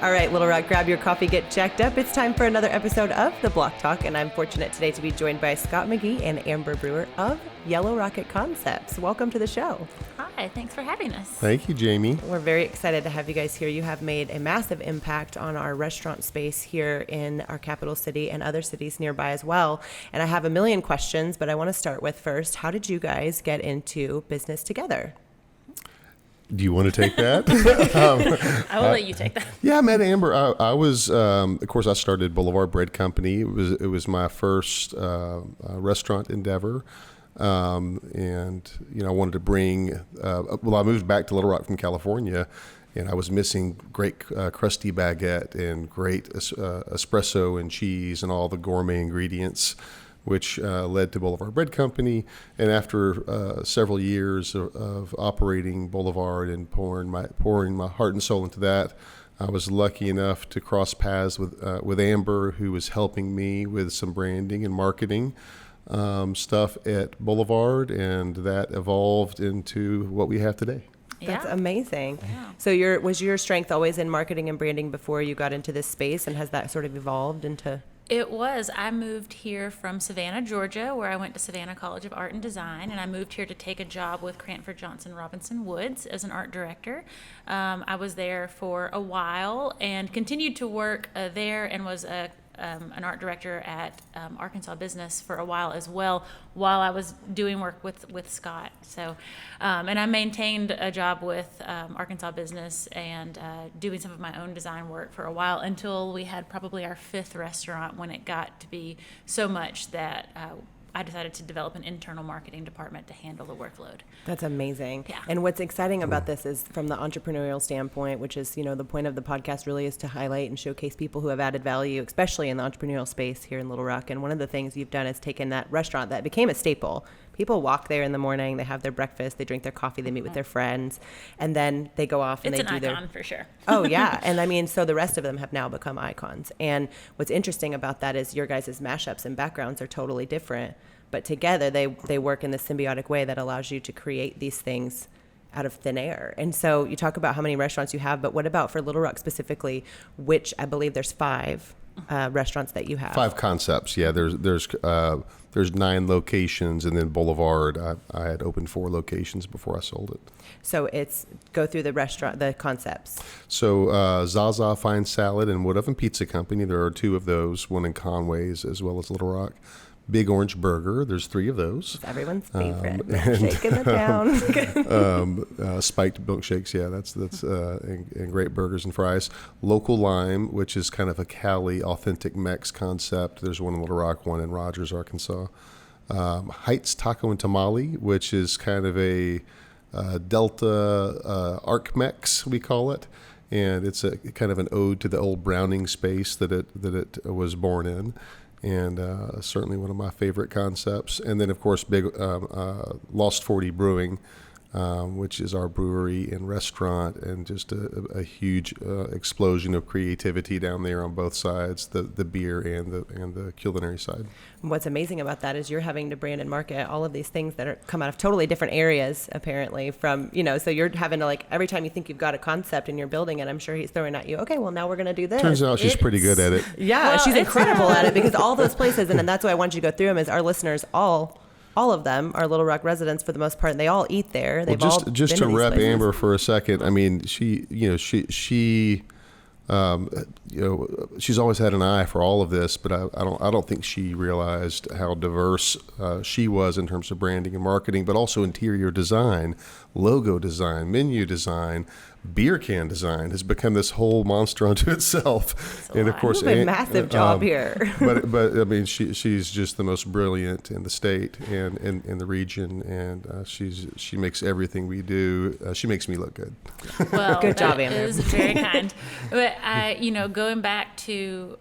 All right, Little Rock, grab your coffee, get jacked up. It's time for another episode of The Block Talk, and I'm fortunate today to be joined by Scott McGehee and Amber Brewer of Yellow Rocket Concepts. Welcome to the show. Hi, thanks for having us. Thank you, Jamie. We're very excited to have you guys here. You have made a massive impact on our restaurant space here in our capital city and other cities nearby as well. And I have a million questions, but I want to start with first, how did you guys get into business together? Do you want to take that? I will let you take that. Yeah, I met Amber. I was, of course, I started Boulevard Bread Company. It was my first restaurant endeavor. And, I wanted to bring, I moved back to Little Rock from California, and I was missing great crusty baguette and great espresso and cheese and all the gourmet ingredients, which led to Boulevard Bread Company. And after several years of operating Boulevard and pouring my heart and soul into that, I was lucky enough to cross paths with Amber, who was helping me with some branding and marketing stuff at Boulevard, and that evolved into what we have today. That's amazing. Yeah. So was your strength always in marketing and branding before you got into this space, and has that sort of evolved into... It was. I moved here from Savannah, Georgia, where I went to Savannah College of Art and Design, and I moved here to take a job with Cranford Johnson Robinson Woods as an art director. I was there for a while and continued to work there, and was an art director at Arkansas Business for a while as well, while I was doing work with Scott. So, and I maintained a job with Arkansas Business and doing some of my own design work for a while until we had probably our fifth restaurant, when it got to be so much that I decided to develop an internal marketing department to handle the workload. That's amazing. Yeah. And what's exciting about this is from the entrepreneurial standpoint, which is, the point of the podcast really is to highlight and showcase people who have added value, especially in the entrepreneurial space here in Little Rock. And one of the things you've done is taken that restaurant that became a staple. People walk there in the morning, they have their breakfast, they drink their coffee, they meet with their friends, and then they go off and It's they do an their... icon for sure. Oh, yeah. And so the rest of them have now become icons. And what's interesting about that is your guys' mashups and backgrounds are totally different. But together, they work in this symbiotic way that allows you to create these things out of thin air. And so you talk about how many restaurants you have, but what about for Little Rock specifically, which I believe there's 5 restaurants that you have? 5 concepts. Yeah, there's 9 locations, and then Boulevard, I had opened 4 locations before I sold it. So go through the concepts. So Zaza Fine Salad and Wood Oven Pizza Company, there are 2 of those, one in Conways as well as Little Rock. Big Orange Burger, there's 3 of those. It's everyone's favorite. Milkshake in the town. Spiked milkshakes, yeah, that's and great burgers and fries. Local Lime, which is kind of a Cali authentic Mex concept. There's one in Little Rock, one in Rogers, Arkansas. Heights Taco and Tamale, which is kind of a Delta Arc Mex, we call it. And it's a kind of an ode to the old Browning space that it was born in. And certainly one of my favorite concepts. And then, of course, big Lost 40 Brewing, which is our brewery and restaurant, and just a huge explosion of creativity down there on both sides, the beer and the culinary side. What's amazing about that is you're having to brand and market all of these things that come out of totally different areas, apparently, from, so you're having to, every time you think you've got a concept and you're building it, I'm sure he's throwing at you, okay, well, now we're going to do this. Turns out she's pretty good at it. Yeah, well, she's incredible at it, because all those places, and that's why I wanted you to go through them, is our listeners all of them are Little Rock residents for the most part, and they all eat there. They've all just been to to rep places. Amber for a second. I mean, she she's always had an eye for all of this, but I don't think she realized how diverse she was in terms of branding and marketing, but also interior design, logo design, menu design, beer can design has become this whole monster unto itself. And of course, you have a massive job here. but I mean, she's just the most brilliant in the state and in the region, and she makes everything we do. She makes me look good. Well, good job, Amber. It was very kind. But going back to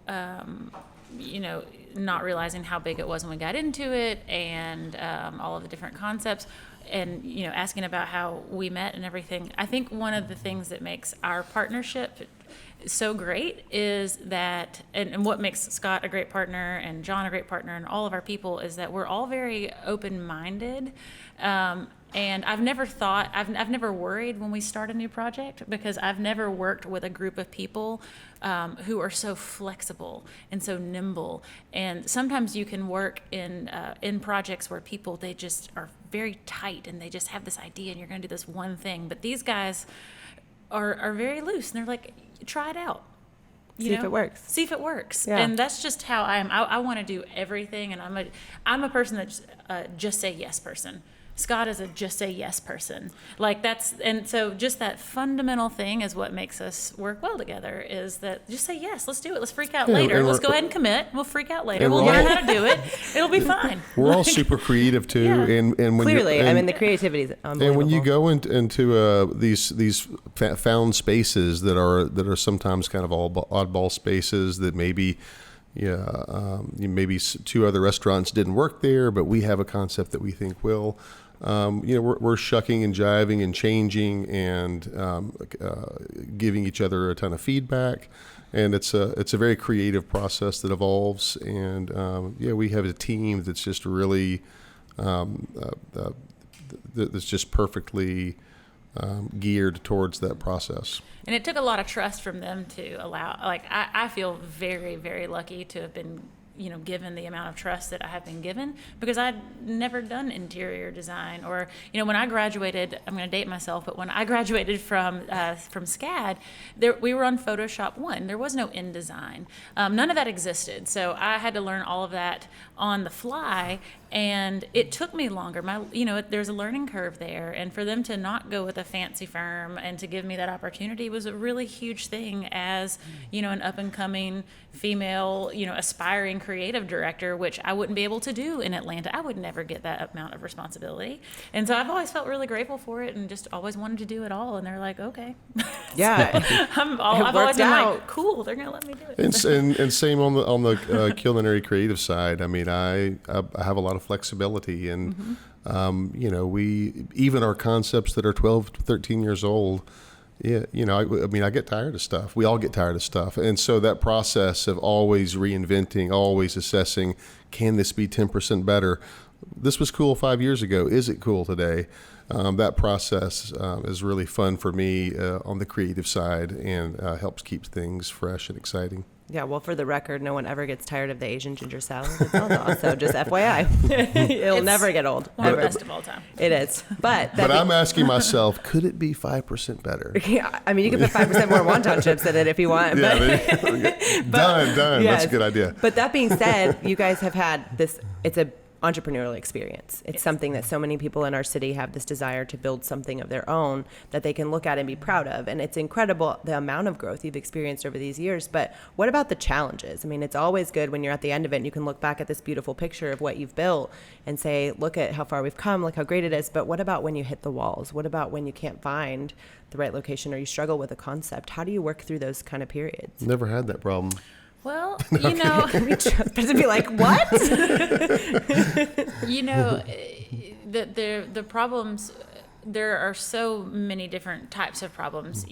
not realizing how big it was when we got into it, and all of the different concepts, and asking about how we met and everything. I think one of the things that makes our partnership so great is that, and what makes Scott a great partner and John a great partner and all of our people, is that we're all very open-minded, And I've never worried when we start a new project, because I've never worked with a group of people who are so flexible and so nimble. And sometimes you can work in projects where people, they just are very tight and they just have this idea and you're going to do this one thing. But these guys are very loose, and they're like, try it out. See if it works. See if it works. Yeah. And that's just how I am. I want to do everything, and I'm a person that's just say yes person. Scott is a just say yes person. And so just that fundamental thing is what makes us work well together, is that just say yes, let's do it. Let's freak out later. Let's go ahead and commit. We'll freak out later. We'll learn how to do it. It'll be fine. We're all super creative too. Yeah. And when Clearly, the creativity is unbelievable. And when you go into these found spaces that are sometimes kind of oddball spaces that maybe maybe two other restaurants didn't work there, but we have a concept that we think will. We're shucking and jiving and changing and giving each other a ton of feedback, and it's a very creative process that evolves. And we have a team that's just really that's just perfectly geared towards that process. And it took a lot of trust from them to allow, I feel very, very lucky to have been, given the amount of trust that I have been given, because I'd never done interior design. Or, when I graduated, I'm going to date myself, but when I graduated from SCAD, we were on Photoshop 1. There was no InDesign. None of that existed. So I had to learn all of that on the fly, and it took me longer. There's a learning curve there, and for them to not go with a fancy firm and to give me that opportunity was a really huge thing as, an up-and-coming female, aspiring creative director, which I wouldn't be able to do in Atlanta. I would never get that amount of responsibility. And so I've always felt really grateful for it and just always wanted to do it all. And they're like, okay. Yeah. I've always been like, cool, they're going to let me do it. And same on the culinary creative side. I mean, I have a lot of flexibility, and we even our concepts that are 12 to 13 years old. Yeah, I get tired of stuff. We all get tired of stuff. And so that process of always reinventing, always assessing, can this be 10% better? This was cool 5 years ago. Is it cool today? That process is really fun for me on the creative side, and helps keep things fresh and exciting. Yeah, well, for the record, no one ever gets tired of the Asian ginger salad. It's all so just FYI. It's never get old. One of the best of all time. It is. But I'm asking myself, could it be 5% better? Yeah, I mean, you can put 5% more wonton chips in it if you want. Yeah, done. Yes. That's a good idea. But that being said, you guys have had this, it's a entrepreneurial experience. It's something that so many people in our city have this desire to build something of their own that they can look at and be proud of. And it's incredible the amount of growth you've experienced over these years. But what about the challenges? I mean, it's always good when you're at the end of it and you can look back at this beautiful picture of what you've built and say, look at how far we've come, look how great it is. But what about when you hit the walls? What about when you can't find the right location or you struggle with a concept? How do you work through those kind of periods? Never had that problem. Well, to be like, what? The problems, there are so many different types of problems.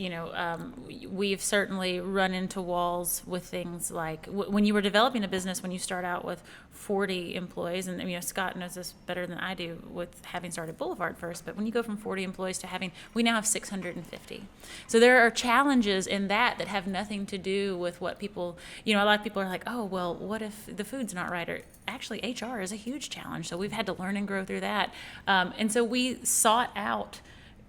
We've certainly run into walls with things like when you were developing a business, when you start out with 40 employees, and Scott knows this better than I do with having started Boulevard first, but when you go from 40 employees to we now have 650. So there are challenges in that have nothing to do with what people, a lot of people are like, oh, well, what if the food's not right? Or actually HR is a huge challenge. So we've had to learn and grow through that. And so we sought out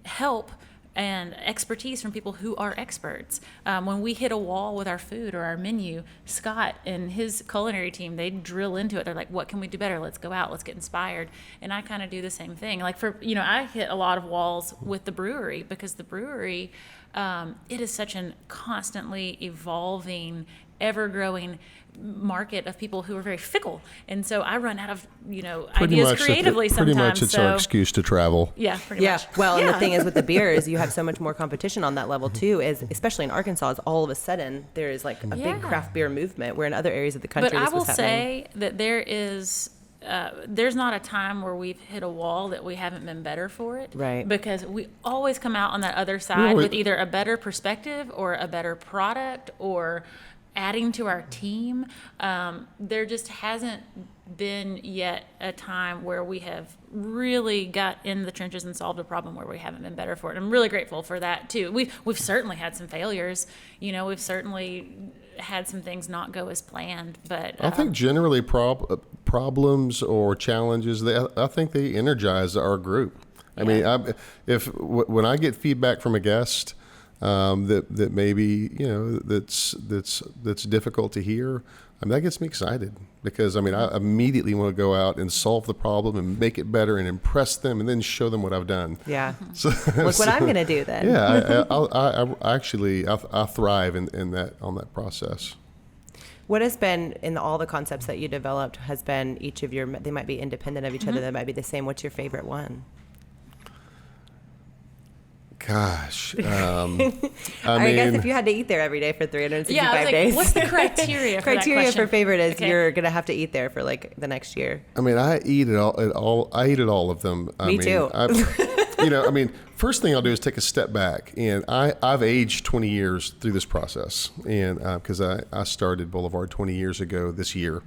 help and expertise from people who are experts. When we hit a wall with our food or our menu, Scott and his culinary team, they drill into it. They're like, what can we do better? Let's go out, let's get inspired. And I kind of do the same thing. I hit a lot of walls with the brewery, because the brewery, it is such a constantly evolving, ever-growing market of people who are very fickle, and so I run out of ideas creatively sometimes. Pretty much, it's our excuse to travel. Yeah, pretty much. Well, and the thing is with the beers, you have so much more competition on that level too. Is especially in Arkansas, is all of a sudden there is like a big craft beer movement. Where in other areas of the country, but I will say that there's not a time where we've hit a wall that we haven't been better for it. Right. Because we always come out on that other side with either a better perspective or a better product or adding to our team. There just hasn't been yet a time where we have really got in the trenches and solved a problem where we haven't been better for it. I'm really grateful for that too. We've certainly had some failures. We've certainly had some things not go as planned, but I think generally problems or challenges, I think they energize our group. I mean, when I get feedback from a guest that maybe that's difficult to hear, I mean, that gets me excited because I immediately want to go out and solve the problem and make it better and impress them and then show them what I've done. Yeah. So, look what I'm going to do then. Yeah, I thrive in that on that process. What has been in all the concepts that you developed has been each of they might be independent of each other, they might be the same. What's your favorite one? Gosh, I guess if you had to eat there every day for 365 days, what's the criteria? Criteria for favorite is you're gonna have to eat there for like the next year. I mean, I eat it all. I eat at all of them. Me too. First thing I'll do is take a step back, and I've aged 20 years through this process, and because I started Boulevard 20 years ago this year.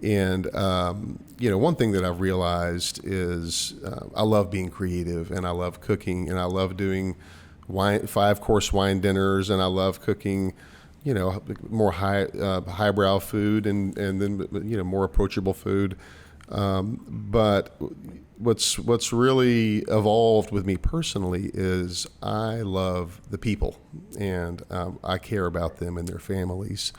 And, one thing that I've realized is I love being creative, and I love cooking, and I love doing 5-course wine dinners, and I love cooking, more highbrow food and then, more approachable food. But what's really evolved with me personally is I love the people, and I care about them and their families.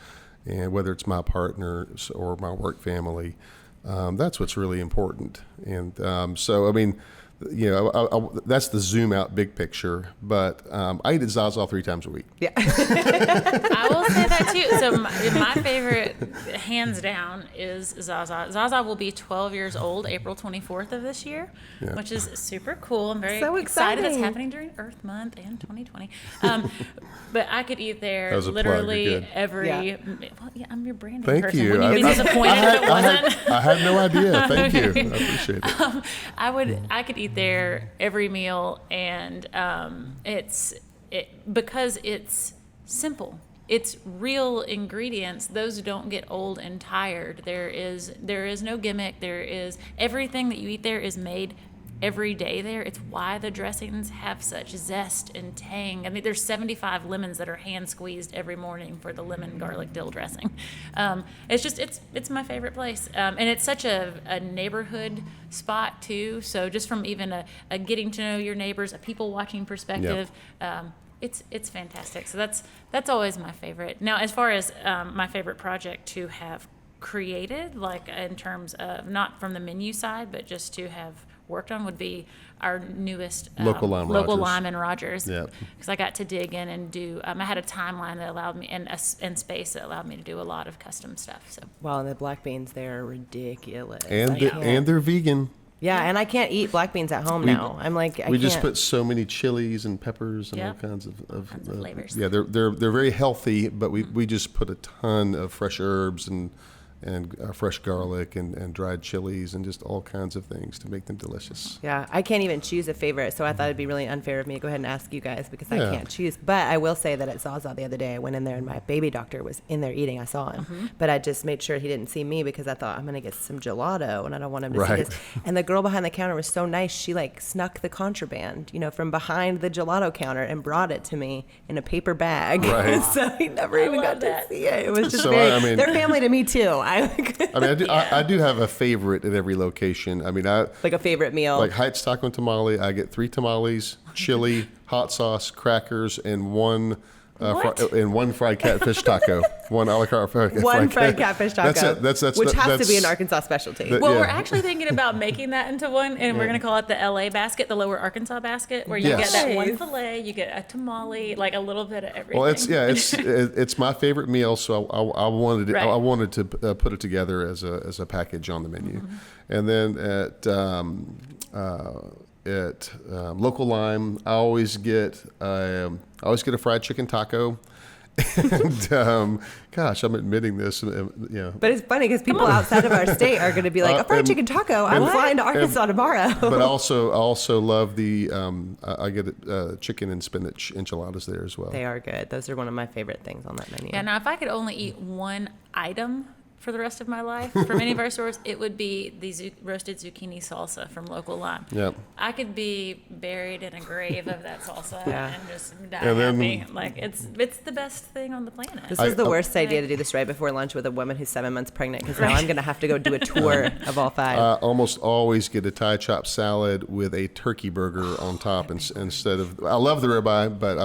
And whether it's my partners or my work family, that's what's really important. And so, I mean, that's the zoom out big picture. But I eat at Zaza 3 times a week. Yeah, I will say that too. So my favorite, hands down, is Zaza. Zaza will be 12 years old April 24th of this year, which is super cool. I'm very excited. It's happening during Earth Month and 2020. But I could eat there literally every. Yeah. Well, I'm your branding person. You. Wouldn't you be disappointed if it wasn't? I had no idea. Thank you. I appreciate it. I could eat there every meal, and because it's simple. It's real ingredients. Those don't get old and tired. There is no gimmick. There is everything that you eat there is made every day there. It's why the dressings have such zest and tang. I mean, there's 75 lemons that are hand squeezed every morning for the lemon garlic dill dressing. It's my favorite place. And it's such a neighborhood spot too. So just from even a getting to know your neighbors, a people watching perspective, it's fantastic. So that's always my favorite. Now, as far as my favorite project to have created, like in terms of not from the menu side, but just to have worked on, would be our newest local lime in Rogers. Yep. Because I got to dig in and do. I had a timeline that allowed me and space that allowed me to do a lot of custom stuff. So. Well, and the black beans, they're ridiculous. And they're vegan. Yeah, and I can't eat black beans at home now. I'm like, we just put so many chilies and peppers and all kinds of flavors. Yeah, they're very healthy, but we just put a ton of fresh herbs and fresh garlic and dried chilies and just all kinds of things to make them delicious. Yeah, I can't even choose a favorite, so I thought it'd be really unfair of me to go ahead and ask you guys because I can't choose. But I will say that at Zaza the other day, I went in there and my baby doctor was in there eating. I saw him, but I just made sure he didn't see me because I thought I'm going to get some gelato and I don't want him to see this. And the girl behind the counter was so nice. She snuck the contraband, from behind the gelato counter and brought it to me in a paper bag. Right. So he never even got to see it. It was just they're family to me too. I do have a favorite at every location. I mean, like a favorite meal. Like Heights Taco and Tamale, I get 3 tamales, chili, hot sauce, crackers, and one fried catfish taco. One a la carte fried catfish taco. That's which has to be an Arkansas specialty. We're actually thinking about making that into one, and we're going to call it the LA basket, the Lower Arkansas basket, where you get that one filet, you get a tamale, like a little bit of everything. Well, it's my favorite meal, so I wanted to put it together as a package on the menu, and then at Local Lime, I always get a fried chicken taco And gosh, I'm admitting this. But it's funny because people outside of our state are going to be like, a fried chicken taco. I'm flying to Arkansas tomorrow. But I also love the I get chicken and spinach enchiladas there as well. They are good. Those are one of my favorite things on that menu. Yeah, now if I could only eat one item for the rest of my life from any of our stores, it would be the roasted zucchini salsa from Local Lime. Yep. I could be buried in a grave of that salsa Yeah. and just die And then- happy. Like it's the best thing on the planet. This was the worst idea to do this right before lunch with a woman who's 7 months pregnant because now I'm going to have to go do a tour of all five. I almost always get a Thai chop salad with a turkey burger on top instead of. I love the ribeye, but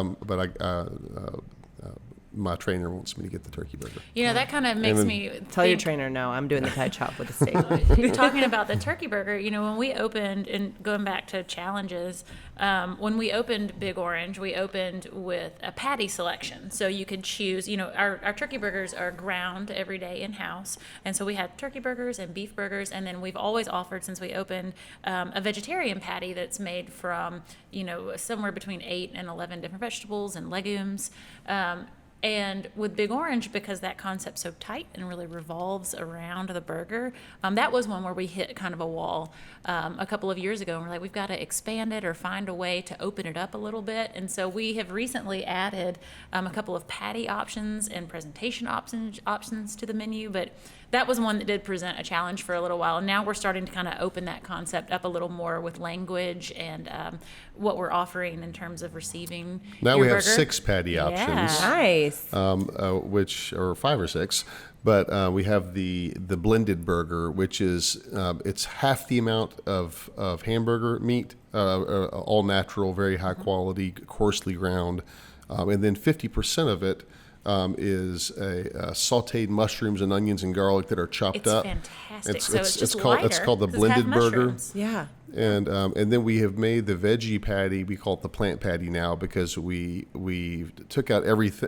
my trainer wants me to get the turkey burger. You know, that kind of makes me Tell your think- trainer, no, I'm doing the Thai chop with a steak. Talking about the turkey burger, you know, when we opened, and going back to challenges, when we opened Big Orange, we opened with a patty selection. So you could choose, you know, our turkey burgers are ground every day in-house. And so we had turkey burgers and beef burgers. And then we've always offered, since we opened, a vegetarian patty that's made from, you know, somewhere between 8 and 11 different vegetables and legumes. And with Big Orange, because that concept's so tight and really revolves around the burger, that was one where we hit kind of a wall a couple of years ago. And we're like, we've got to expand it or find a way to open it up a little bit. And so we have recently added a couple of patty options and presentation options to the menu. But that was one that did present a challenge for a little while. And now we're starting to kind of open that concept up a little more with language and what we're offering in terms of receiving Now your we have burger. 6 patty options. Nice. Which or 5 or 6, but we have the blended burger, which is it's half the amount of hamburger meat, all natural, very high quality, coarsely ground, and then 50% of it is sautéed mushrooms and onions and garlic that are chopped It's up. fantastic. So it's just called lighter the 'cause it's half blended burger. mushrooms. Yeah. And then we have made the veggie patty. We call it the plant patty now because we took out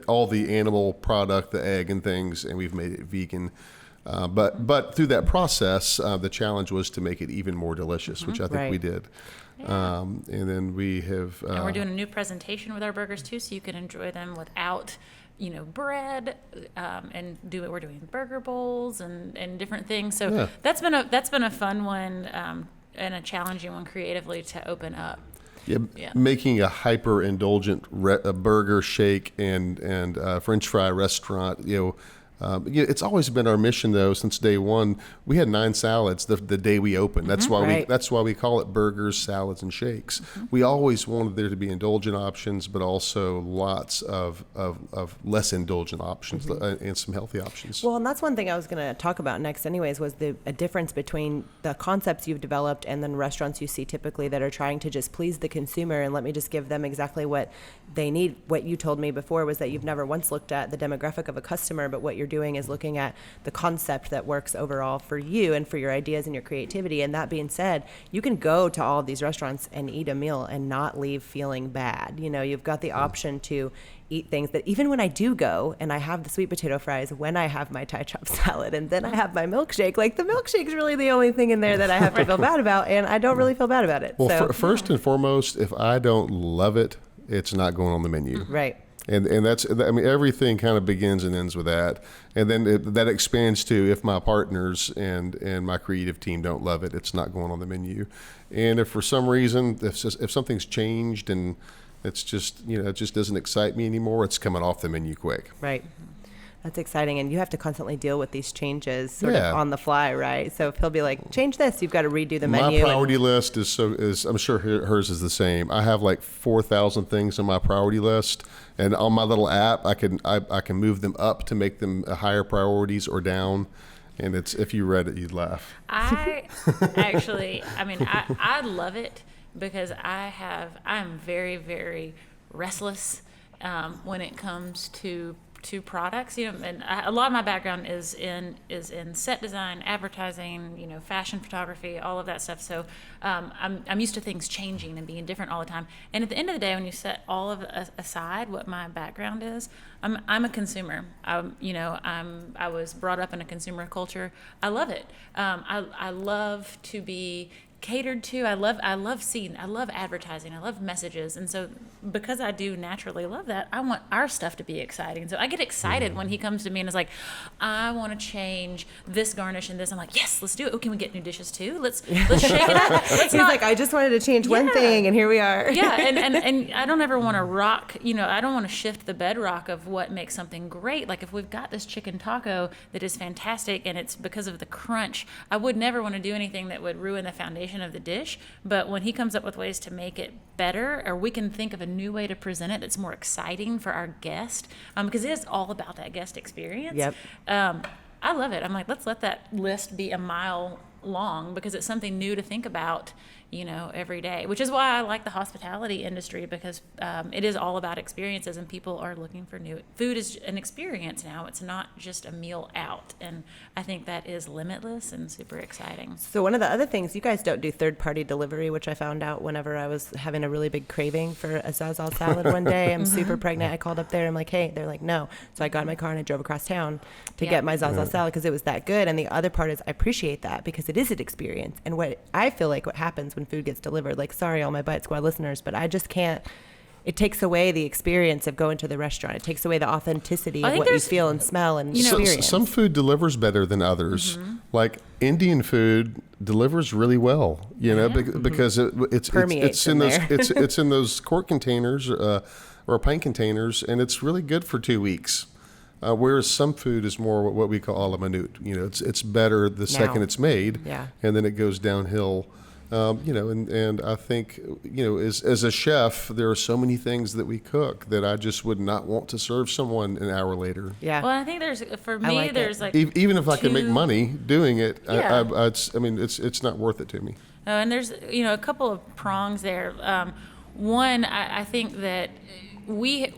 all the animal product, the egg and things, and we've made it vegan. But through that process, the challenge was to make it even more delicious, which I think we did. And then we have. And we're doing a new presentation with our burgers too, so you can enjoy them without, you know, bread, and we're doing burger bowls and different things. So Yeah. that's been a fun one and a challenging one creatively to open up. Yeah, Yeah. making a hyper indulgent burger, shake, and French fry restaurant. It's always been our mission though since day one. We had 9 salads the day we opened. That's why we call it burgers, salads, and shakes. We always wanted there to be indulgent options, but also lots of less indulgent options and some healthy options. Well, and that's one thing I was going to talk about next anyways, was a difference between the concepts you've developed and then restaurants you see typically that are trying to just please the consumer and let me just give them exactly what they need. What you told me before was that you've never once looked at the demographic of a customer, but what you're doing is looking at the concept that works overall for you and for your ideas and your creativity. And that being said, you can go to all of these restaurants and eat a meal and not leave feeling bad. You know, you've got the option to eat things that even when I do go and I have the sweet potato fries, when I have my Thai chop salad, and then I have my milkshake, like the milkshake's really the only thing in there that I have to feel bad about, and I don't really feel bad about it. Well, So, first and foremost, if I don't love it, it's not going on the menu. right. And that's, I mean, everything kind of begins and ends with that. And then that expands to if my partners and my creative team don't love it, it's not going on the menu. And if for some reason, if something's changed and it's just, it just doesn't excite me anymore, it's coming off the menu quick. Right. That's exciting. And you have to constantly deal with these changes sort Yeah. of on the fly, right? So if he'll be like, change this, you've got to redo the My menu. priority list is I'm sure hers is the same. I have like 4,000 things on my priority list, and on my little app, I can move them up to make them higher priorities or down. And it's, if you read it, you'd laugh. I love it because I'm very, very restless when it comes to products, and a lot of my background is in set design, advertising, fashion photography, all of that stuff. So I'm used to things changing and being different all the time. And at the end of the day, when you set all of aside what my background is, I'm a consumer. I was brought up in a consumer culture. I love it. I love to be catered to. I love seeing, I love advertising, I love messages. And so because I do naturally love that, I want our stuff to be exciting. So I get excited when he comes to me and is like, I want to change this garnish and this. I'm like, yes, let's do it. Oh, can we get new dishes too? Let's shake it up. He's like, I just wanted to change one thing, and here we are. Yeah, and I don't ever want to rock, I don't want to shift the bedrock of what makes something great. Like if we've got this chicken taco that is fantastic and it's because of the crunch, I would never want to do anything that would ruin the foundation of the dish. But when he comes up with ways to make it better, or we can think of a new way to present it that's more exciting for our guest, because it is all about that guest experience. Yep. I love it. I'm like, let's let that list be a mile long, because it's something new to think about, every day, which is why I like the hospitality industry, because it is all about experiences, and people are looking for new. Food is an experience now. It's not just a meal out, and I think that is limitless and super exciting. So one of the other things, you guys don't do third-party delivery, which I found out whenever I was having a really big craving for a Zaza salad one day. I'm super pregnant. I called up there. I'm like, hey, they're like, no. So I got in my car and I drove across town to get my Zaza salad because it was that good. And the other part is I appreciate that because it is an experience. And what I feel like what happens when food gets delivered, like, sorry, all my Bite Squad listeners, but I just can't. It takes away the experience of going to the restaurant. It takes away the authenticity of what you feel and smell and experience. Some food delivers better than others. Like Indian food delivers really well, because it's in those it's in those quart containers or pint containers, and it's really good for 2 weeks. Whereas some food is more what we call a la minute. It's better the second it's made, and then it goes downhill. And I think, as a chef, there are so many things that we cook that I just would not want to serve someone an hour later. Yeah. Well, I think there's even if I can make money doing it, it's not worth it to me. And there's, a couple of prongs there. One, I think that we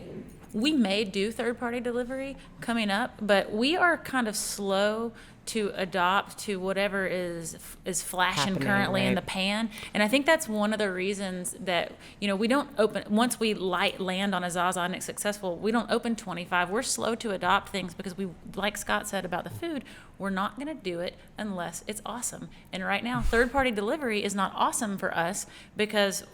may do third-party delivery coming up, but we are kind of slow to adopt to whatever is flashing currently in the pan. And I think that's one of the reasons that, we don't open, once we land on a Zaza and it's successful, we don't open 25. We're slow to adopt things because we, like Scott said about the food, we're not going to do it unless it's awesome. And right now, third-party delivery is not awesome for us because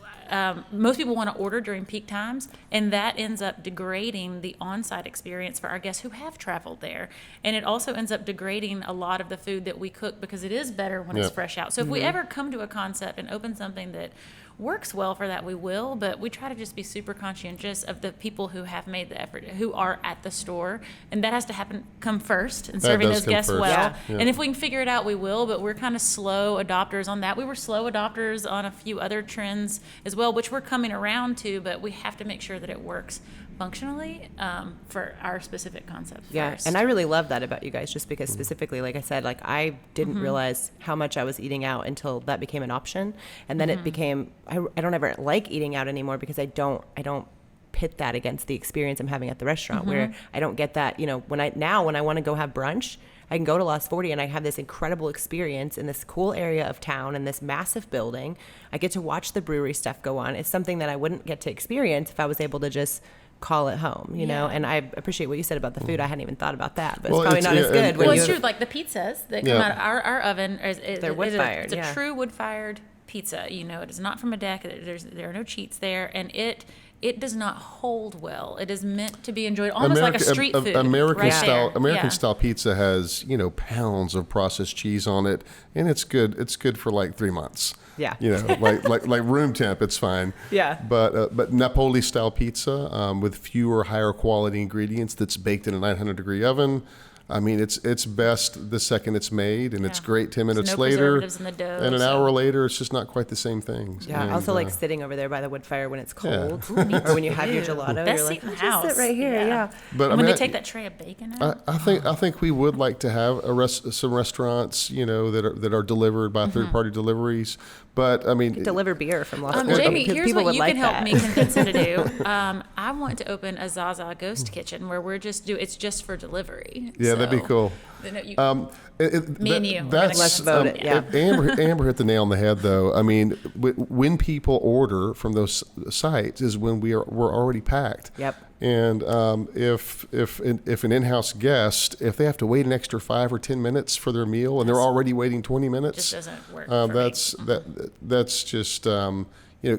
most people want to order during peak times, and that ends up degrading the on-site experience for our guests who have traveled there. And it also ends up degrading a lot of the food that we cook because it is better when it's fresh out. So if we ever come to a concept and open something that works well for that, we will, but we try to just be super conscientious of the people who have made the effort, who are at the store, and that has to come first, and serving those guests well. Yeah. And if we can figure it out, we will, but we're kind of slow adopters on that. We were slow adopters on a few other trends as well, which we're coming around to, but we have to make sure that it works functionally for our specific concepts first. And I really love that about you guys, just because specifically, like I said, like I didn't realize how much I was eating out until that became an option, and then it became I don't ever like eating out anymore because I don't pit that against the experience I'm having at the restaurant, where I don't get that, when I want to go have brunch, I can go to Lost 40 and I have this incredible experience in this cool area of town in this massive building. I get to watch the brewery stuff go on. It's something that I wouldn't get to experience if I was able to just call it home, know. And I appreciate what you said about the food. I hadn't even thought about that, but it's probably not as good. It's true. Like the pizzas that come out of our oven, they're wood fired. It's a true wood fired pizza. It is not from a deck. There are no cheats there, and it does not hold well. It is meant to be enjoyed almost like a street food. American style pizza has pounds of processed cheese on it, and it's good. It's good for like 3 months. Yeah. Like room temp, it's fine. Yeah. But Napoli style pizza with fewer, higher quality ingredients that's baked in a 900 degree oven. I mean, it's best the second it's made, and it's great 10 minutes later. In the dough, and an hour later, it's just not quite the same thing. Yeah, I also like sitting over there by the wood fire when it's cold, or when you have your gelato. Best you're seat in the like, house. Just sit right here. Yeah. But when they take that tray of bacon out. I think we would like to have some restaurants, that are delivered by third-party deliveries. But I mean, deliver beer from Las Jamie, here's what you can help me convince him to do. I want to open a Zaza ghost kitchen where it's just for delivery. Yeah, that'd be cool. Me and you. Let's vote it, yeah. Amber hit the nail on the head, though. I mean, when people order from those sites is when we're already packed. Yep. And if an in-house guest, if they have to wait an extra 5 or 10 minutes for their meal and they're already waiting 20 minutes, just doesn't work. For me. That's just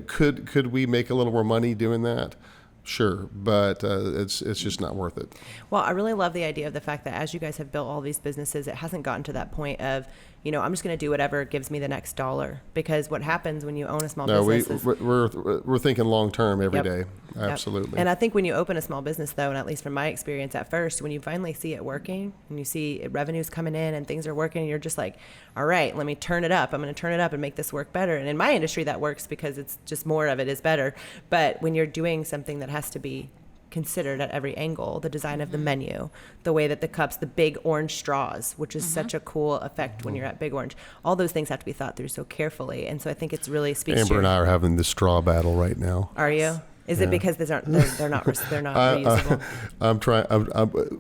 could we make a little more money doing that? Sure, but it's just not worth it. Well, I really love the idea of the fact that as you guys have built all these businesses, it hasn't gotten to that point of, I'm just going to do whatever gives me the next dollar. Because what happens when you own a small business is... we're thinking long term every day. Absolutely. Yep. And I think when you open a small business, though, and at least from my experience at first, when you finally see it working and you see revenues coming in and things are working, and you're just like, all right, let me turn it up. I'm going to turn it up and make this work better. And in my industry, that works because it's just more of it is better. But when you're doing something that has to be considered at every angle, the design of the menu, the way that the cups, the big orange straws, which is such a cool effect when you're at Big Orange, all those things have to be thought through so carefully. And so I think it's really speaks Amber and I are having the straw battle right now. Are you? Is it because they're not reusable?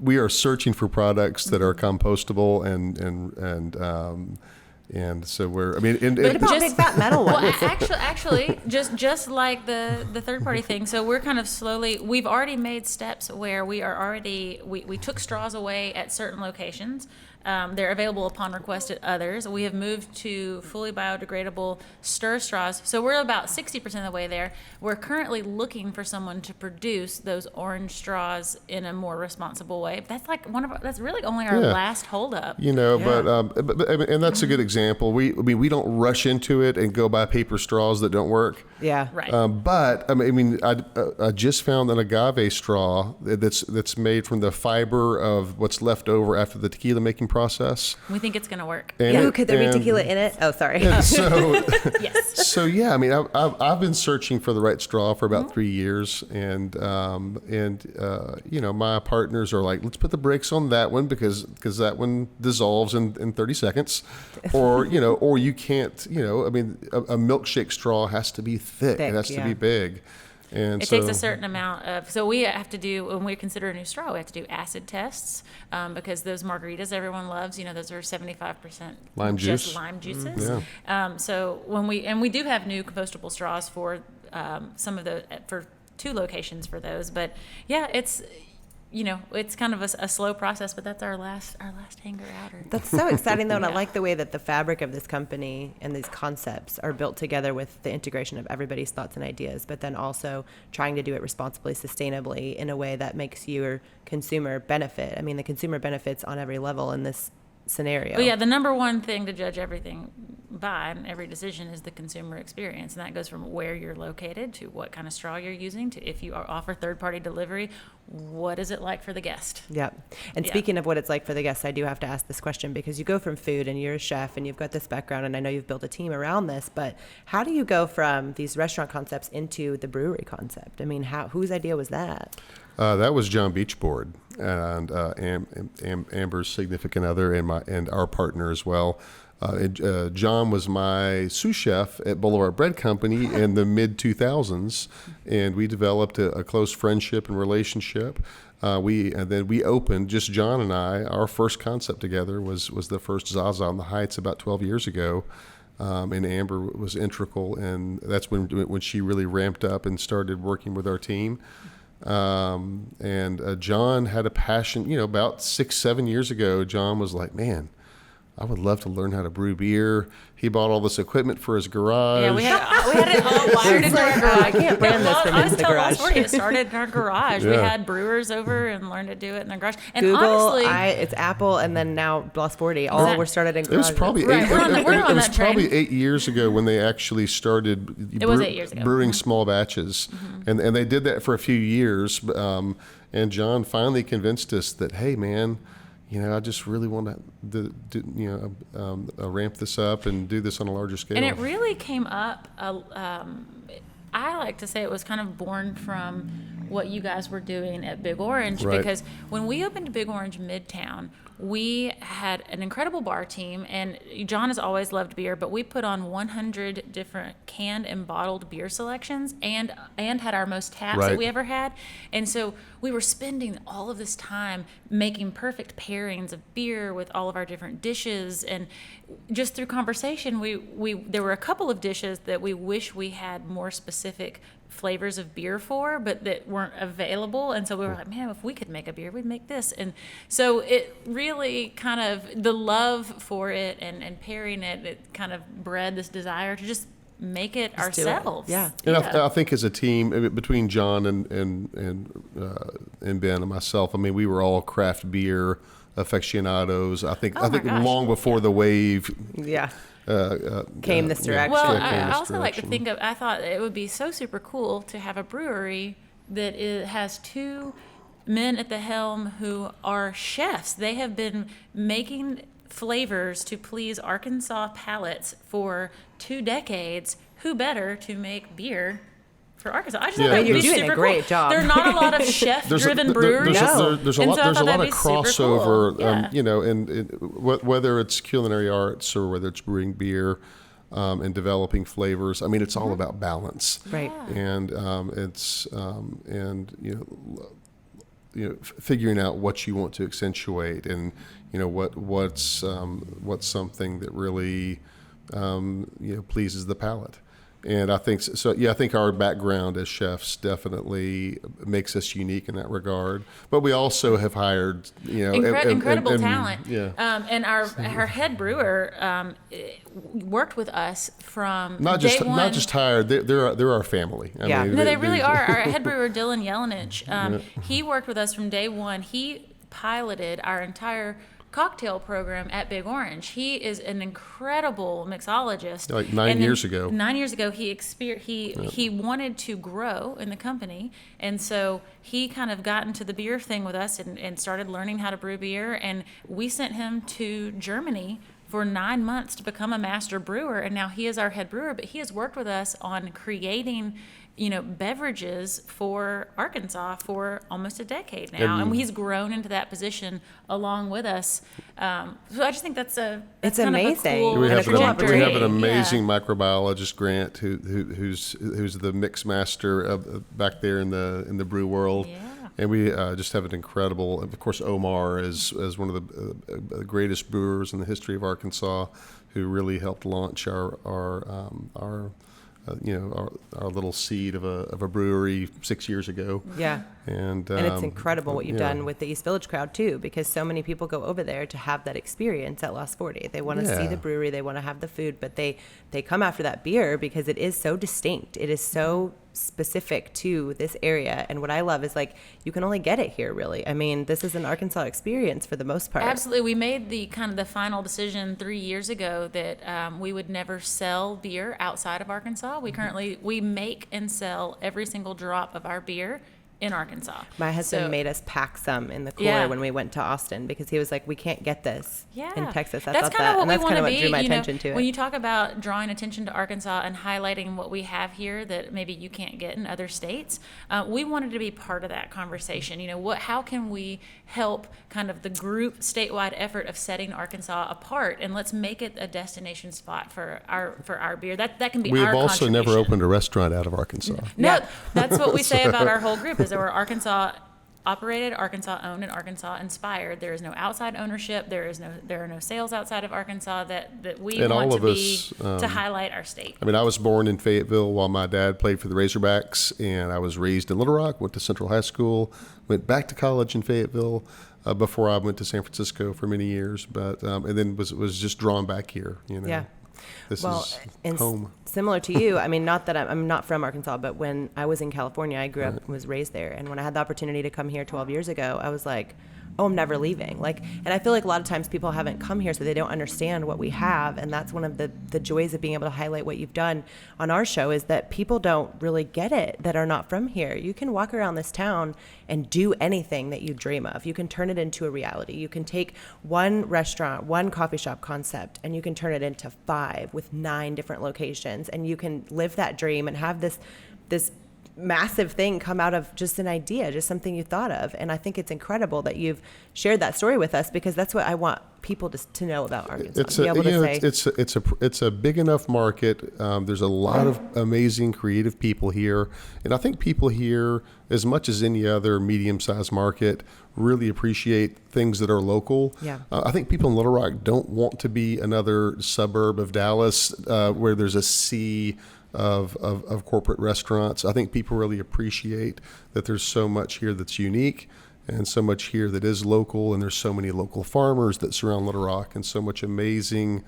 We are searching for products that are compostable and so we're. I mean, what about big fat metal ones? Well, actually, just like the third party thing. So we're kind of slowly. We've already made steps where we took straws away at certain locations. They're available upon request at others. We have moved to fully biodegradable stir straws. So we're about 60% of the way there. We're currently looking for someone to produce those orange straws in a more responsible way. That's like that's really only our last holdup. But and that's a good example. We don't rush into it and go buy paper straws that don't work. Yeah. Right. But I just found an agave straw that's made from the fiber of what's left over after the tequila making process. We think it's going to work. Could there be tequila in it? Oh, sorry. So, yes. So yeah, I mean, I've been searching for the right straw for about 3 years, and my partners are like, let's put the brakes on that one because that one dissolves in 30 seconds, or you can't. I mean, a milkshake straw has to be thick. It has to be big. And it takes a certain amount of, so we have to do, when we consider a new straw, we have to do acid tests because those margaritas everyone loves, those are 75% lime juice. Lime juices. Yeah. So we do have new compostable straws for for 2 locations for those, but yeah, it's kind of a slow process, but that's our last hanger outer. That's so exciting, though, and I like the way that the fabric of this company and these concepts are built together with the integration of everybody's thoughts and ideas, but then also trying to do it responsibly, sustainably, in a way that makes your consumer benefit. I mean, the consumer benefits on every level in this scenario. Well, yeah, the number one thing to judge everything by and every decision is the consumer experience, and that goes from where you're located to what kind of straw you're using to if you offer third-party delivery, what is it like for the guest? Yep. And speaking of what it's like for the guests, I do have to ask this question because you go from food and you're a chef and you've got this background and I know you've built a team around this, but how do you go from these restaurant concepts into the brewery concept? I mean, whose idea was that? That was John Beachboard and Amber's significant other and our partner as well. John was my sous chef at Boulevard Bread Company in the mid-2000s, and we developed a close friendship and relationship. And then we opened, just John and I, our first concept together was the first Zaza on the Heights about 12 years ago. And Amber was integral, and that's when she really ramped up and started working with our team. And John had a passion, about 6-7 years ago, John was like, man, I would love to learn how to brew beer. He bought all this equipment for his garage. Yeah, we had it all wired into our garage. I can't brand this from into the garage. It started in our garage. We had brewers over and learned to do it in the garage. And Google, honestly, it's Apple, and then now Plus 40. All were started in garages. It was probably probably 8 years ago when they actually started. It was 8 years ago. Brewing small batches, and they did that for a few years. And John finally convinced us that, hey, man, I just really want to ramp this up and do this on a larger scale. And it really came up, I like to say it was kind of born from what you guys were doing at Big Orange, Right. because when we opened Big Orange Midtown, we had an incredible bar team, and John has always loved beer, but we put on 100 different canned and bottled beer selections, and had our most taps Right. that we ever had. And so we were spending all of this time making perfect pairings of beer with all of our different dishes, and just through conversation, we there were a couple of dishes that we wish we had more specific flavors of beer for, but that weren't available. And so we were like, man, if we could make a beer, we'd make this. And so it really kind of, the love for it and pairing it kind of bred this desire to just make it Just do it. ourselves. Yeah. And I think as a team, between John and Ben and myself, I mean, we were all craft beer aficionados. I think Oh my gosh. long before the wave Yeah. Came this direction. Well, Yeah, came I this also like to direction. think of, I thought it would be so super cool to have a brewery that has two men at the helm who are chefs. They have been making flavors to please Arkansas palates for 2 decades. Who better to make beer for Arkansas? I just thought Yeah, that would you're be doing super a great cool. job. There are not a lot of chef-driven breweries. There's a And lot, so I there's a thought lot that'd of be super crossover, cool. Yeah. you know, and whether it's culinary arts or whether it's brewing beer and developing flavors. I mean, it's all about balance, Right. and it's and figuring out what you want to accentuate, and what's something that really pleases the palate. And I think so. Yeah, I think our background as chefs definitely makes us unique in that regard. But we also have hired, Incredible talent. Yeah, And our head brewer worked with us from not day just one. not just hired. They're our family. I Yeah. mean, No, they really are. Our head brewer, Dylan Yelenich, he worked with us from day one. He piloted our entire cocktail program at Big Orange. He is an incredible mixologist. Like 9 years ago. 9 years ago, he wanted to grow in the company, and so he kind of got into the beer thing with us and started learning how to brew beer. And we sent him to Germany for 9 months to become a master brewer, and now he is our head brewer. But he has worked with us on creating beverages for Arkansas for almost a decade now, and he's grown into that position along with us. So I just think that's It's kind of a amazing. cool we have, trajectory. we have an amazing Yeah. microbiologist, Grant, who's the mix master back there in the brew world. Yeah. And we just have an incredible. Of course, Omar is one of the greatest brewers in the history of Arkansas, who really helped launch our little seed of a brewery 6 years ago. Yeah. And And it's incredible what you've yeah. done with the East Village crowd too, because so many people go over there to have that experience at Lost 40. They want to see Yeah. the brewery, they want to have the food, but they come after that beer because it is so distinct. It is so specific to this area. And what I love is, like, you can only get it here, really. I mean, this is an Arkansas experience for the most part. Absolutely. We made the final decision 3 years ago that we would never sell beer outside of Arkansas. We make and sell every single drop of our beer in Arkansas. My husband So- made us pack some in the cooler Yeah. when we went to Austin because he was like, we can't get this in Texas. I That's thought kind of that, what and we that's want kind to of be. what drew my you know, attention to it. when you talk about drawing attention to Arkansas and highlighting what we have here that maybe you can't get in other states, we wanted to be part of that conversation. How can we help kind of the group statewide effort of setting Arkansas apart, and let's make it a destination spot for our beer. That can be We our have also never contribution. opened a restaurant out of Arkansas. No, Yeah. that's what we say about our whole group, is that we're Arkansas operated, Arkansas owned, and Arkansas inspired. There is no outside ownership. There are no sales outside of Arkansas that we And want all to of be us, to highlight our state. I mean, I was born in Fayetteville while my dad played for the Razorbacks, and I was raised in Little Rock, went to Central High School, went back to college in Fayetteville before I went to San Francisco for many years, but and then was just drawn back here. Yeah. This Well, is and home. similar to you, I mean, not that I'm not from Arkansas, but when I was in California, I grew up and was raised there. And when I had the opportunity to come here 12 years ago, I was like, oh, I'm never leaving. And I feel like a lot of times people haven't come here, so they don't understand what we have. And that's one of the joys of being able to highlight what you've done on our show, is that people don't really get it that are not from here. You can walk around this town and do anything that you dream of. You can turn it into a reality. You can take one restaurant, one coffee shop concept, and you can turn it into 5 with 9 different locations. And you can live that dream and have this massive thing come out of just an idea, just something you thought of. And I think it's incredible that you've shared that story with us, because that's what I want people to know about Arkansas. It's a big enough market. There's a lot of amazing creative people here, and I think people here, as much as any other medium-sized market, really appreciate things that are local. Yeah. I think people in Little Rock don't want to be another suburb of Dallas where there's a sea of corporate restaurants. I think people really appreciate that there's so much here that's unique, and so much here that is local, and there's so many local farmers that surround Little Rock, and so much amazing,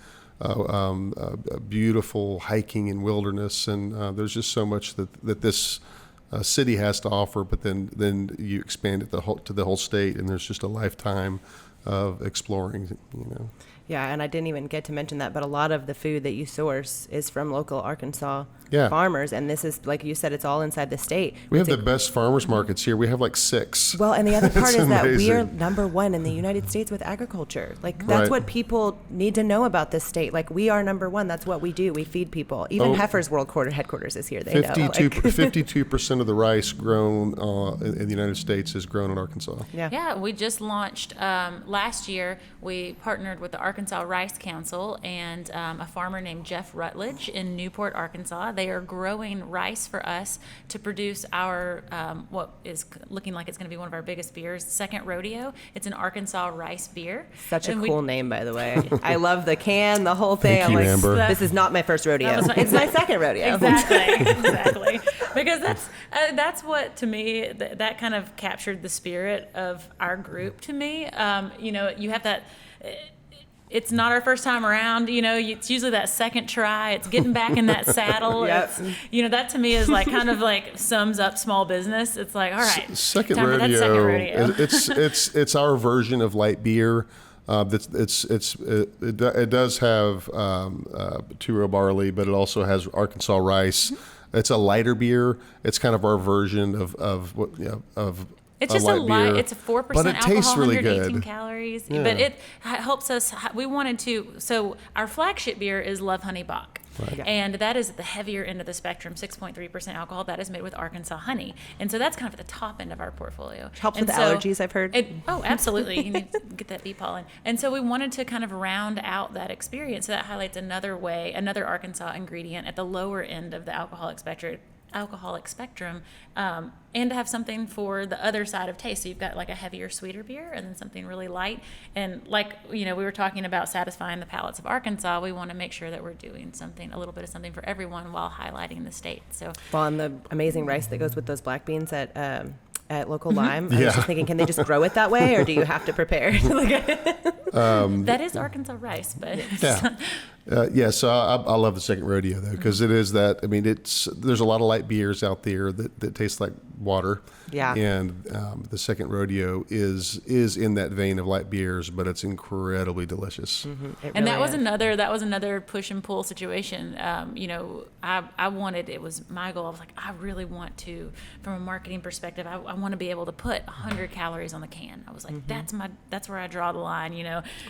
beautiful hiking and wilderness, and there's just so much that this city has to offer. But then you expand it to the whole state, and there's just a lifetime of exploring. Yeah, and I didn't even get to mention that, but a lot of the food that you source is from local Arkansas Yeah. farmers, and this is, like you said, it's all inside the state. We have the best farmers markets here. We have like 6. Well, and the other part It's is that we are amazing. number 1 in the United States with agriculture. Like, that's Right. what people need to know about this state. Like, we are number 1. That's what we do. We feed people. Even Heifer's World Headquarters is here. They know. 52% of the rice grown in the United States is grown in Arkansas. Yeah. Yeah, we just launched last year. We partnered with the Arkansas Rice Council and a farmer named Jeff Rutledge in Newport, Arkansas. They are growing rice for us to produce our what is looking like it's going to be one of our biggest beers, Second Rodeo. It's an Arkansas rice beer. Such a And cool name, by the way. I love the can, the whole thing. Thank you, I'm like, Amber. this is not my first rodeo. That was my- It's my second rodeo. Exactly. Because that's what, to me, that kind of captured the spirit of our group to me. You have that. It's not our first time around, it's usually that second try. It's getting back in that saddle. Yep. It's, that to me is like kind of like sums up small business. It's like, all right, Second time for that rodeo. second rodeo. It's our version of light beer. It does have 2-row barley, but it also has Arkansas rice. It's a lighter beer. It's kind of our version of It's a just light beer. It's a 4% but it alcohol, tastes really 118 good. calories. Yeah. But it helps us. We wanted to. So our flagship beer is Love Honey Bock. Right. Yeah. And that is at the heavier end of the spectrum, 6.3% alcohol. That is made with Arkansas honey. And so that's kind of at the top end of our portfolio. Helps And with so allergies, I've heard. Absolutely. You need to get that bee pollen. And so we wanted to kind of round out that experience. So that highlights another Arkansas ingredient at the lower end of the alcoholic spectrum, and to have something for the other side of taste. So you've got like a heavier, sweeter beer, and then something really light. And like we were talking about satisfying the palates of Arkansas, we want to make sure that we're doing a little bit of something for everyone while highlighting the state. So Well, and the amazing rice that goes with those black beans at Local Lime. I Yeah. was just thinking, can they just grow it that way, or do you have to prepare? that is Arkansas rice, but Yeah. So I love the Second Rodeo though, because it is that. I mean, there's a lot of light beers out there that taste like water. Yeah. And the Second Rodeo is in that vein of light beers, but it's incredibly delicious. It and that really was another push and pull situation. I wanted, it was my goal. I was like, I really want to, from a marketing perspective, I want to be able to put 100 calories on the can. I was like, that's where I draw the line,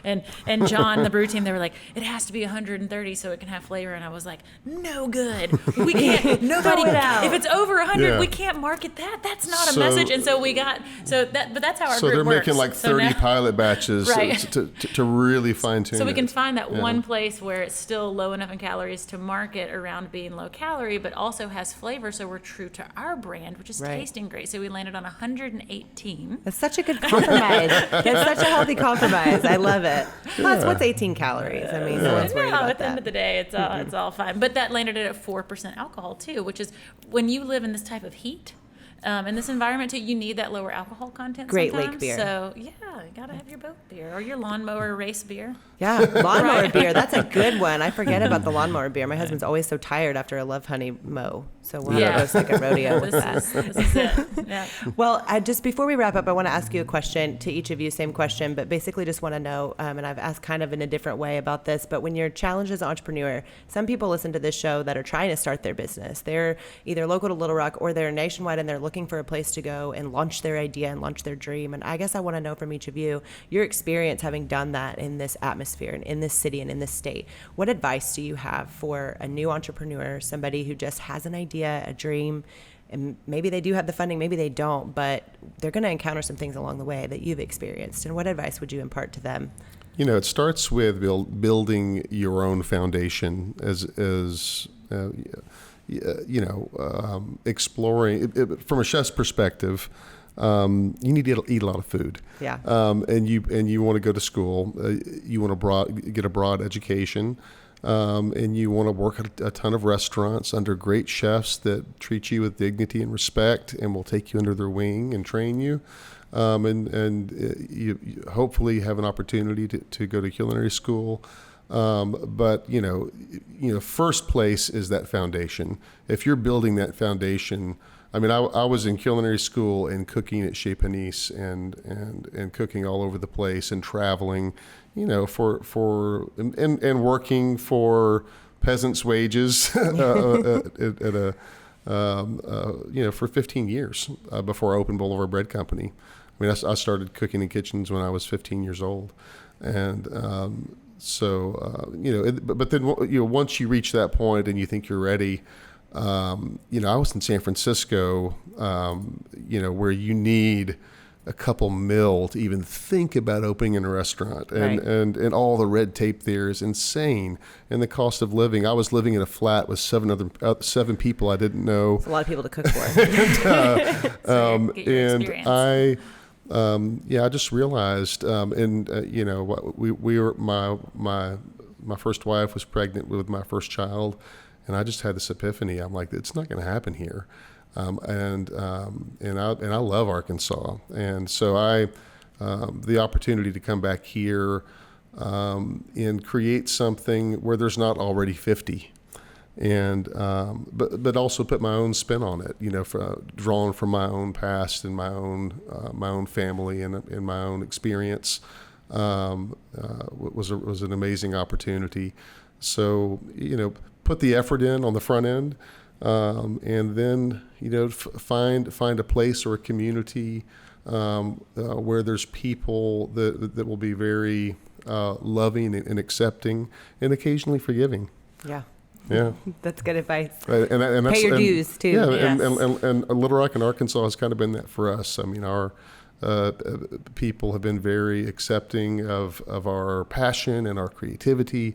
And John, the brew team, they were like, it has to be 130 so it can have flavor. And I was like, no good. We can't. Nobody. Throw it out. If it's over 100, Yeah. we can't market that. That's not a So- message. And so we got but that's how our So group they're works. making like So 30 now- pilot batches Right. to really fine tune. So we can it. find that Yeah. one place where it's still low enough in calories to market around being low calorie, but also has flavor. So we're true to our brand, which is Right. tasting great. So we landed on 118. That's such a good compromise. That's such a healthy compromise. I love it. Plus, what's 18 calories? I mean, no one's worried No, about at the end that. of the day, it's all fine. But that landed it at 4% alcohol too, which is when you live in this type of heat. In this environment too, you need that lower alcohol content. Great lake sometimes. beer. So yeah, you gotta have your boat beer or your lawnmower race beer. Yeah, lawnmower Right. beer. That's a good one. I forget about the lawnmower beer. My husband's always so tired after a Love Honey mow. So we'll Yeah. have to go Second Rodeo with that. This is it. Yeah. Well, just before we wrap up, I want to ask you a question to each of you, same question, but basically just want to know, and I've asked kind of in a different way about this, but when you're challenged as an entrepreneur, some people listen to this show that are trying to start their business. They're either local to Little Rock or they're nationwide and they're looking for a place to go and launch their idea and launch their dream. And I guess I want to know from each of you, your experience having done that in this atmosphere and in this city and in this state. What advice do you have for a new entrepreneur, somebody who just has an idea, a dream, And maybe they do have the funding, maybe they don't, but they're going to encounter some things along the way that you've experienced. And what advice would you impart to them? It starts with building your own foundation exploring from a chef's perspective. You need to eat a lot of food. Yeah. And you want to go to school. You want to get a broad education. And you want to work at a ton of restaurants under great chefs that treat you with dignity and respect and will take you under their wing and train you. You hopefully have an opportunity to go to culinary school. But first place is that foundation. If you're building that foundation, I mean, I was in culinary school and cooking at Chez Panisse and cooking all over the place and traveling, for working for peasants' wages for 15 years before I opened Boulevard Bread Company. I mean, I started cooking in kitchens when I was 15 years old, and but then once you reach that point and you think you're ready, I was in San Francisco, where you need a couple mil to even think about opening a restaurant, and all the red tape there is insane, and the cost of living. I was living in a flat with seven people I didn't know. It's a lot of people to cook for. I just realized, we were my first wife was pregnant with my first child, and I just had this epiphany. I'm like, it's not going to happen here. And I love Arkansas, and so the opportunity to come back here and create something where there's not already 50, and but also put my own spin on it, drawn from my own past and my own family and my own experience, was an amazing opportunity. So put the effort in on the front end. And then, find a place or a community where there's people that will be very loving and accepting and occasionally forgiving. Yeah. Yeah. That's good advice. And that's, pay your dues too. Yeah. Yes. And Little Rock and Arkansas has kind of been that for us. I mean, our people have been very accepting of our passion and our creativity.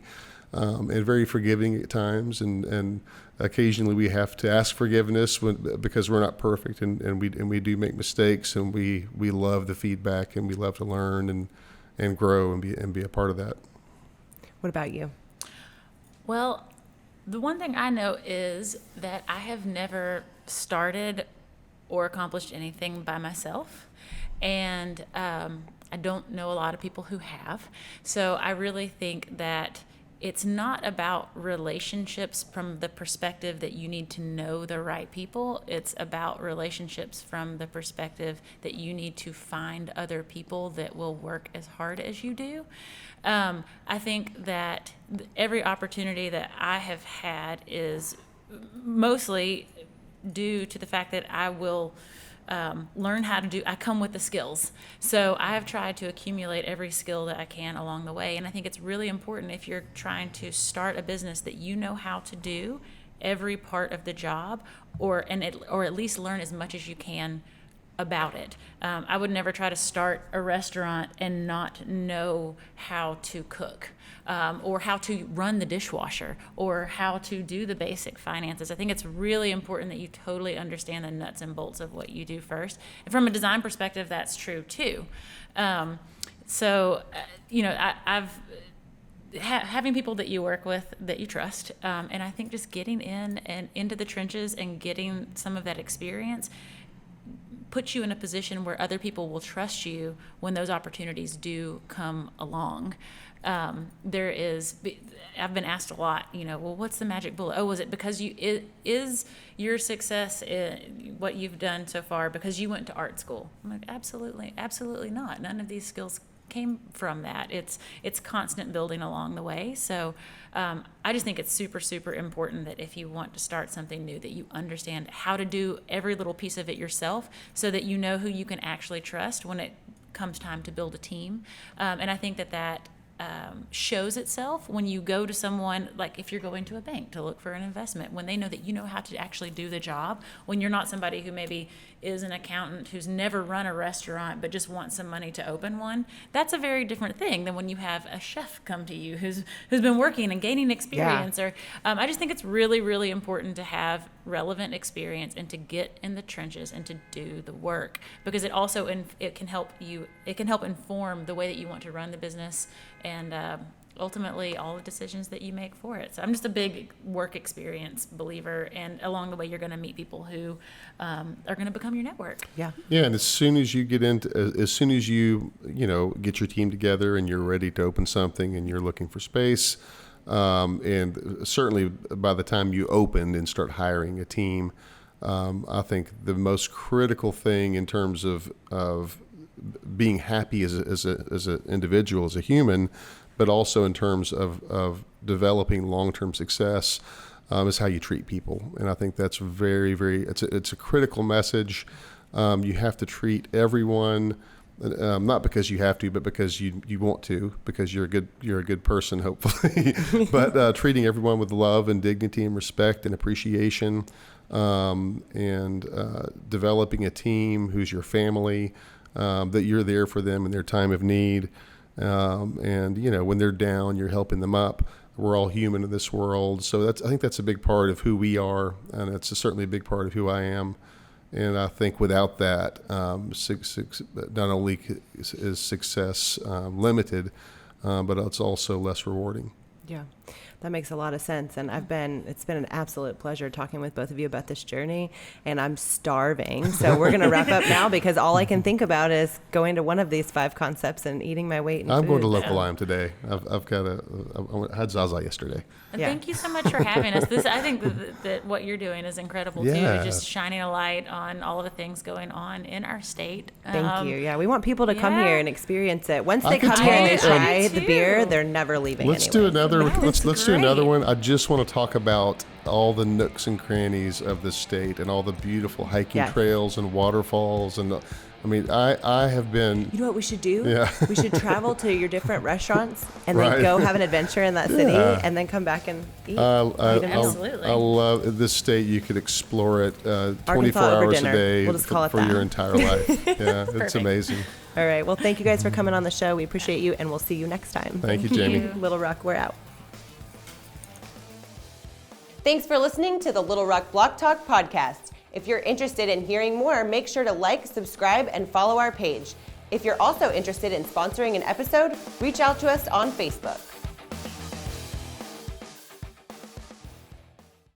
And very forgiving at times, and occasionally we have to ask forgiveness because we're not perfect, and we do make mistakes, and we love the feedback, and we love to learn and grow and be a part of that. What about you? Well, the one thing I know is that I have never started or accomplished anything by myself, and I don't know a lot of people who have. So I really think that it's not about relationships from the perspective that you need to know the right people. It's about relationships from the perspective that you need to find other people that will work as hard as you do. I think that every opportunity that I have had is mostly due to the fact that I will learn how to do. I come with the skills. So I have tried to accumulate every skill that I can along the way. And I think it's really important if you're trying to start a business that you know how to do every part of the job, or at least learn as much as you can about it. I would never try to start a restaurant and not know how to cook, or how to run the dishwasher, or how to do the basic finances. I think it's really important that you totally understand the nuts and bolts of what you do first. And from a design perspective, that's true too. I've having people that you work with that you trust, and I think just getting in and into the trenches and getting some of that experience puts you in a position where other people will trust you when those opportunities do come along. I've been asked a lot, well, what's the magic bullet? Oh, was it because is your success in what you've done so far because you went to art school? I'm like, absolutely not. None of these skills came from that. It's constant building along the way. So I just think it's super, super important that if you want to start something new, that you understand how to do every little piece of it yourself, so that you know who you can actually trust when it comes time to build a team. And I think that shows itself when you go to someone, like if you're going to a bank to look for an investment, when they know that you know how to actually do the job, when you're not somebody who maybe is an accountant who's never run a restaurant but just wants some money to open one. That's a very different thing than when you have a chef come to you who's been working and gaining experience. Or I just think it's really, really important to have relevant experience and to get in the trenches and to do the work, because it also it can help inform the way that you want to run the business and ultimately all the decisions that you make for it. So I'm just a big work experience believer, and along the way you're going to meet people who are going to become your network. Yeah, and as soon as you get get your team together and you're ready to open something and you're looking for space, and certainly by the time you open and start hiring a team, I think the most critical thing in terms of being happy as an individual, as a human, but also in terms of developing long-term success, is how you treat people. And I think that's very, very, it's a critical message. You have to treat everyone, not because you have to, but because you want to, because you're a good person, hopefully. But treating everyone with love and dignity and respect and appreciation, and developing a team who's your family, that you're there for them in their time of need. And when they're down, you're helping them up. We're all human in this world. So I think that's a big part of who we are. And it's certainly a big part of who I am. And I think without that, not only is success limited, but it's also less rewarding. Yeah, that makes a lot of sense. And it's been an absolute pleasure talking with both of you about this journey, and I'm starving. So we're going to wrap up now, because all I can think about is going to one of these 5 concepts and eating my weight in I'm food. going to Local Lime today. I had Zaza yesterday. And thank you so much for having us. I think that what you're doing is incredible too. Just shining a light on all of the things going on in our state. Thank you. Yeah, we want people to come here and experience it. Once they come here and they try the beer, they're never leaving. Let's anyway. do another. Let's do great. another one. I just want to talk about all the nooks and crannies of the state and all the beautiful hiking trails and waterfalls and. I have been. You know what we should do? Yeah. We should travel to your different rrestaurants and then go have an adventure in that city and then come back and eat. Absolutely. I love this state. You could explore it 24 Arkansas hours dinner. a day We'll just call it for that. your entire life. Yeah, it's amazing. All right. Well, thank you guys for coming on the show. We appreciate you, and we'll see you next time. Thank you, Jamie. Little Rock, we're out. Thanks for listening to the Little Rock Block Talk podcast. If you're interested in hearing more, make sure to like, subscribe, and follow our page. If you're also interested in sponsoring an episode, reach out to us on Facebook.